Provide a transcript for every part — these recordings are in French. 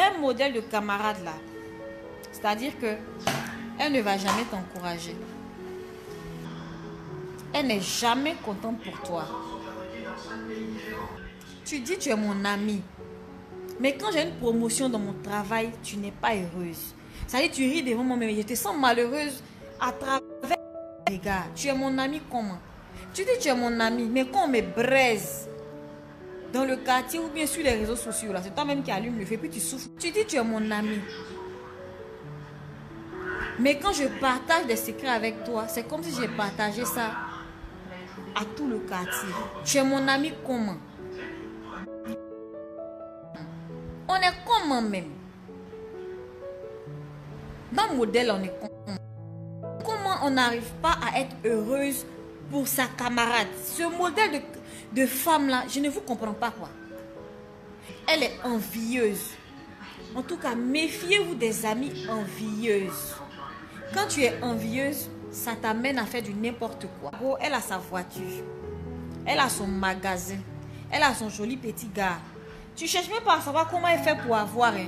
a un modèle de camarade là. C'est-à-dire que elle ne va jamais t'encourager. Elle n'est jamais contente pour toi. Tu dis tu es mon ami. Mais quand j'ai une promotion dans mon travail, tu n'es pas heureuse. Ça veut dire tu ris devant moi, mais je te sens malheureuse à travers les gars. Tu es mon ami comment? Tu dis tu es mon ami, mais quand on me braise dans le quartier ou bien sur les réseaux sociaux, là, c'est toi-même qui allume le feu, puis tu souffres. Tu dis tu es mon ami. Mais quand je partage des secrets avec toi, c'est comme si j'ai partagé ça à tout le quartier. Tu es mon ami comment? On est comment même? Dans le modèle, on est comment? Comment on n'arrive pas à être heureuse pour sa camarade? Ce modèle de femme-là, je ne vous comprends pas quoi. Elle est envieuse. En tout cas, méfiez-vous des amies envieuses. Quand tu es envieuse, ça t'amène à faire du n'importe quoi. Elle a sa voiture. Elle a son magasin. Elle a son joli petit gars. Tu cherches même pas à savoir comment elle fait pour avoir. Hein.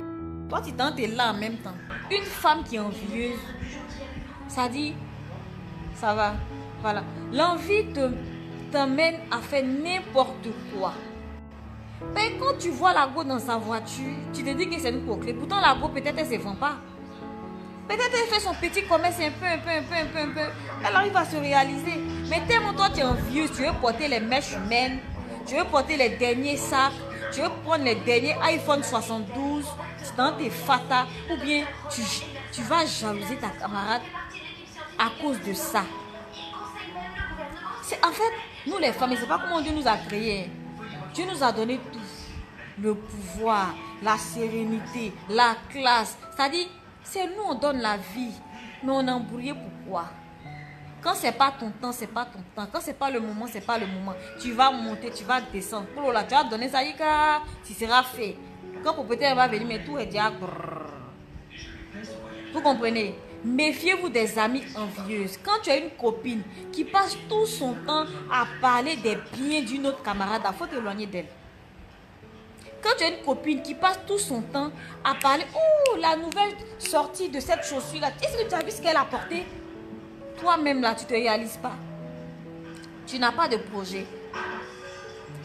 Toi, tu es là en même temps. Une femme qui est envieuse, ça dit, ça va. Voilà. L'envie t'amène à faire n'importe quoi. Mais quand tu vois la go dans sa voiture, tu te dis que c'est une coquelette. Pourtant, la go, peut-être, elle ne se vend pas. Peut-être elle fait son petit commerce un peu. Elle arrive à se réaliser. Mais tellement toi tu es envieuse, tu veux porter les mèches humaines, tu veux porter les derniers sacs, tu veux prendre les derniers iPhone 72 dans tes fatas, ou bien tu vas jalouser ta camarade à cause de ça. En fait, nous les femmes, c'est pas comment Dieu nous a créés. Dieu nous a donné tout. Le pouvoir, la sérénité, la classe. C'est-à-dire, c'est nous on donne la vie, mais on est embrouillé pourquoi? Quand c'est pas ton temps, c'est pas ton temps. Quand c'est pas le moment, c'est pas le moment. Tu vas monter, tu vas descendre. Pour là, tu vas donner ça, tu seras fait. Quand propriétaire va venir, mais tout est déjà. Vous comprenez? Méfiez-vous des amies envieuses. Quand tu as une copine qui passe tout son temps à parler des biens d'une autre camarade, il faut t'éloigner d'elle. Quand tu as une copine qui passe tout son temps à parler, oh, la nouvelle sortie de cette chaussure-là, est-ce que tu as vu ce qu'elle a porté? Toi-même, là, tu ne te réalises pas. Tu n'as pas de projet.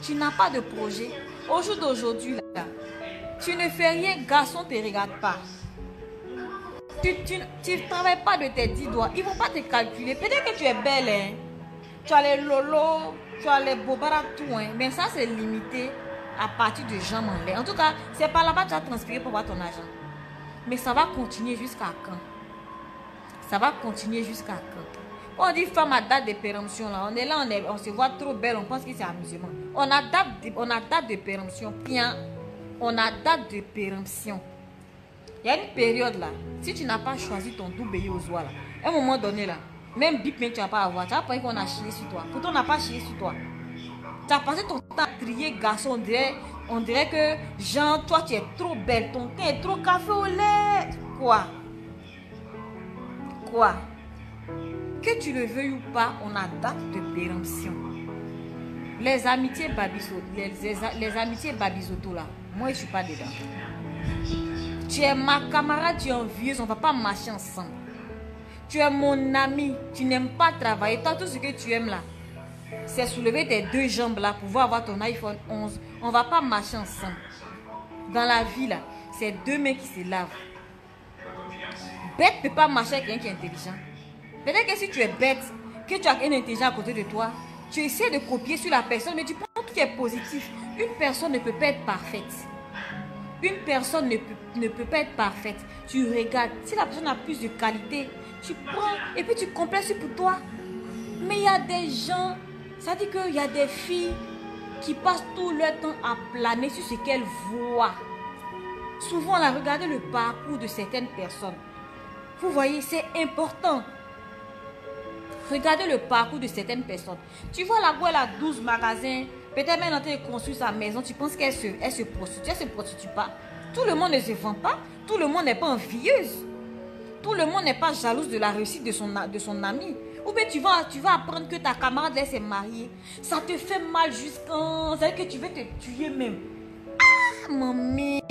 Tu n'as pas de projet. Au jour d'aujourd'hui, là, tu ne fais rien, garçon ne te regarde pas. Tu ne travailles pas de tes 10 doigts. Ils ne vont pas te calculer. Peut-être que tu es belle, hein. Tu as les lolos, tu as les bobaras, tout, hein. Mais ça, c'est limité à partir de jambes en l'air. En tout cas, c'est par là-bas que tu as transpiré pour avoir ton argent. Mais ça va continuer jusqu'à quand? Ça va continuer jusqu'à quand? On dit femme à date de péremption. Là. On est là, on se voit trop belle, on pense que c'est amusement. On a date de péremption. Bien, on a date de péremption. Il y a une période là, si tu n'as pas choisi ton double aux oies là, à un moment donné là, même bip mais tu vas pas avoir. Tu vas penser qu'on a chié sur toi. Pourtant on n'a pas chié sur toi. Tu as passé ton temps à crier garçon, on dirait que genre toi tu es trop belle, ton teint est trop café au lait. Quoi? Que tu le veuilles ou pas, on a date de péremption. Les amitiés babisoto, les amitiés babisoto là, moi je suis pas dedans. Tu es ma camarade, tu es envieuse, on ne va pas marcher ensemble. Tu es mon ami, tu n'aimes pas travailler. Toi, tout ce que tu aimes là, c'est soulever tes 2 jambes là pour pouvoir avoir ton iPhone 11. On ne va pas marcher ensemble. Dans la vie là, c'est 2 mains qui se lavent. Bête ne peut pas marcher avec quelqu'un qui est intelligent. Peut-être que si tu es bête, que tu as un intelligent à côté de toi, tu essaies de copier sur la personne, mais tu prends tout qui est positif. Une personne ne peut pas être parfaite. Une personne ne peut pas être parfaite. Tu regardes, si la personne a plus de qualité, tu prends et puis tu complètes pour toi. Mais il y a des gens, ça dit qu'il y a des filles qui passent tout leur temps à planer sur ce qu'elles voient. Souvent, on a regardé le parcours de certaines personnes. Vous voyez, c'est important. Regardez le parcours de certaines personnes. Tu vois la gueule à 12 magasins. Peut-être même quand elle construit sa maison, tu penses qu'elle se prostitue. Elle ne se prostitue pas. Tout le monde ne se vend pas. Tout le monde n'est pas envieuse. Tout le monde n'est pas jalouse de la réussite de son ami. Ou bien tu vas apprendre que ta camarade elle s'est mariée. Ça te fait mal jusqu'à... Ça veut dire que tu veux te tuer même. Ah, mamie.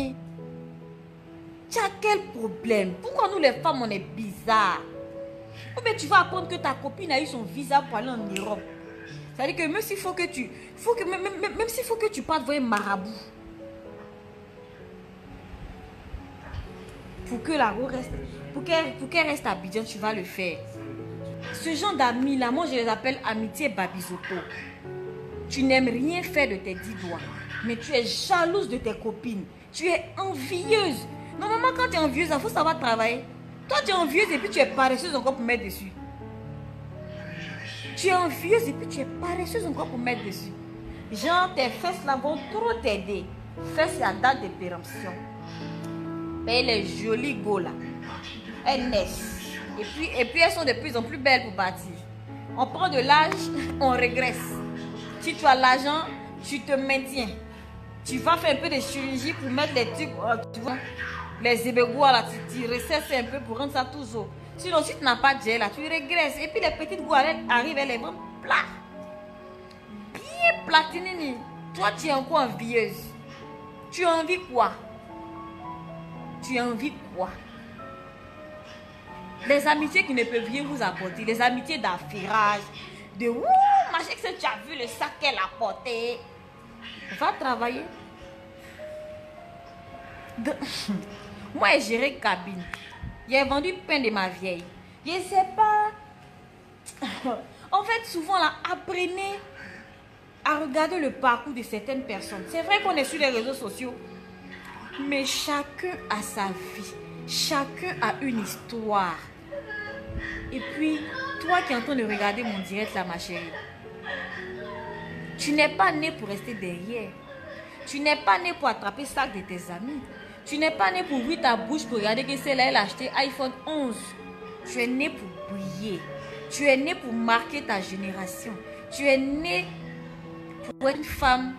Tu as quel problème? Pourquoi nous les femmes, on est bizarres? Ou bien tu vas apprendre que ta copine a eu son visa pour aller en Europe. C'est-à-dire que même s'il faut que tu... Même s'il faut que tu partes voir un marabout. Pour que la roue reste... Pour qu'elle reste à Abidjan, tu vas le faire. Ce genre d'amis là, moi je les appelle amitié Babisoto. Tu n'aimes rien faire de tes 10 doigts. Mais tu es jalouse de tes copines. Tu es envieuse. Normalement quand tu es envieuse, il faut savoir travailler. Toi tu es envieuse et puis tu es paresseuse encore pour mettre dessus. Tu es envieuse et puis tu es paresseuse encore pour mettre dessus. Genre tes fesses là vont trop t'aider. Fesses à date de péremption. Et les jolies go là. Elles naissent. Et puis elles sont de plus en plus belles pour bâtir. On prend de l'âge, on régresse. Si tu as l'argent, tu te maintiens. Tu vas faire un peu de chirurgie pour mettre les tubes, tu vois, les ébégois là, tu resserres un peu pour rendre ça tout zo. Sinon, si tu n'as pas de gel là, tu régresses. Et puis les petites goualettes arrivent, elles vont plat. Bien platinées. Toi, tu es encore envieuse. Tu as envie quoi? Tu as envie quoi? Les amitiés qui ne peuvent rien vous apporter, les amitiés d'affairage, de ouh, machin, que tu as vu le sac qu'elle a porté. Va travailler. Moi, j'ai géré cabine. J'ai vendu pain de ma vieille. Je ne sais pas. En fait, souvent, là, apprenez à regarder le parcours de certaines personnes. C'est vrai qu'on est sur les réseaux sociaux, mais chacun a sa vie. Chacun a une histoire. Et puis, toi qui es en train de regarder mon direct là, ma chérie, tu n'es pas né pour rester derrière. Tu n'es pas né pour attraper le sac de tes amis. Tu n'es pas né pour ouvrir ta bouche pour regarder que celle-là, elle a acheté iPhone 11. Tu es né pour briller. Tu es né pour marquer ta génération. Tu es né pour être une femme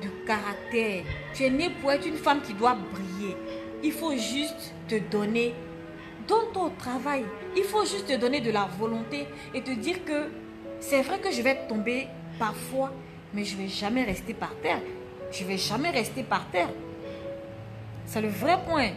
de caractère. Tu es né pour être une femme qui doit briller. Il faut juste te donner, donne-toi au travail. Il faut juste te donner de la volonté et te dire que c'est vrai que je vais tomber parfois, mais je ne vais jamais rester par terre. Je ne vais jamais rester par terre. C'est le vrai point.